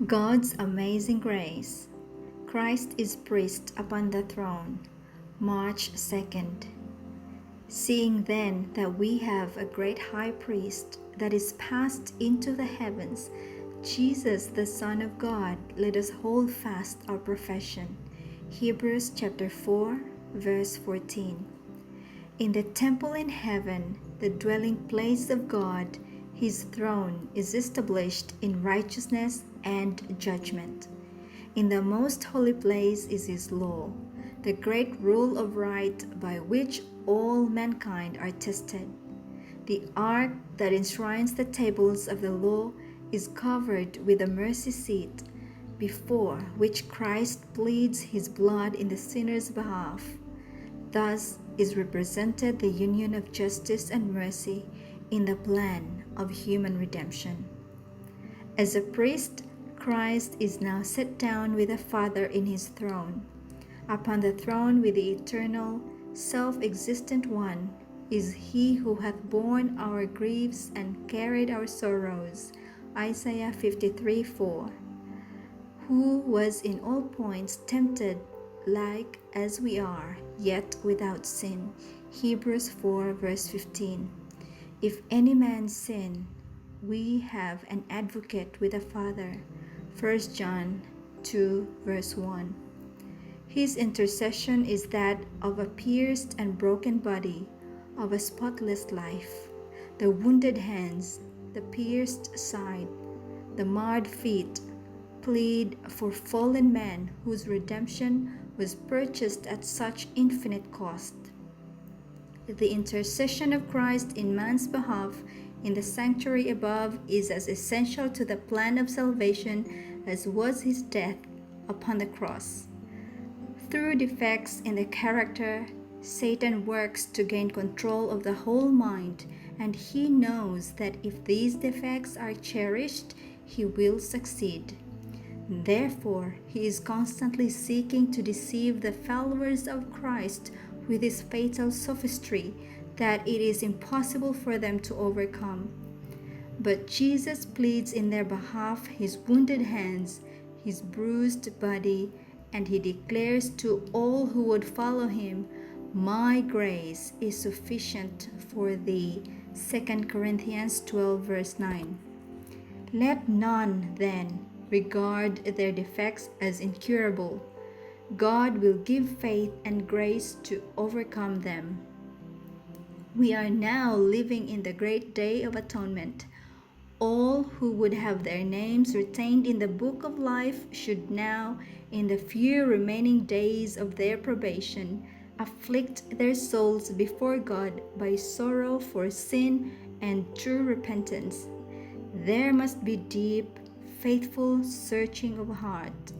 God's amazing grace. Christ is priest upon the throne. March 2nd. Seeing then that we have a great high priest that is passed into the heavens, Jesus the Son of God, let us hold fast our profession. Hebrews chapter 4, verse 14. In the temple in heaven, the dwelling place of God, his throne is established in righteousness and judgment. In the most holy place is his law, the great rule of right by which all mankind are tested. The ark that enshrines the tables of the law is covered with a mercy seat, before which Christ pleads his blood in the sinner's behalf. Thus is represented the union of justice and mercy in the plan of human redemption. As a priest, Christ is now set down with the Father in his throne. Upon the throne with the eternal, self-existent One is he who hath borne our griefs and carried our sorrows. Isaiah 53:4. Who was in all points tempted like as we are, yet without sin. Hebrews 4 verse 15. If any man sin, we have an advocate with the Father. 1 John 2 verse 1. His intercession is that of a pierced and broken body, of a spotless life. The wounded hands, the pierced side, the marred feet plead for fallen man whose redemption was purchased at such infinite cost. The intercession of Christ in man's behalf in the sanctuary above is as essential to the plan of salvation as was his death upon the cross. Through defects in the character, Satan works to gain control of the whole mind, and he knows that if these defects are cherished, he will succeed. Therefore, he is constantly seeking to deceive the followers of Christ with his fatal sophistry that it is impossible for them to overcome. But Jesus pleads in their behalf his wounded hands, his bruised body, and he declares to all who would follow him, "My grace is sufficient for thee." 2 Corinthians 12 verse 9. Let none, then, regard their defects as incurable. God will give faith and grace to overcome them. We are now living in the great day of atonement. All who would have their names retained in the book of life should now, in the few remaining days of their probation, afflict their souls before God by sorrow for sin and true repentance. There must be deep, faithful searching of heart.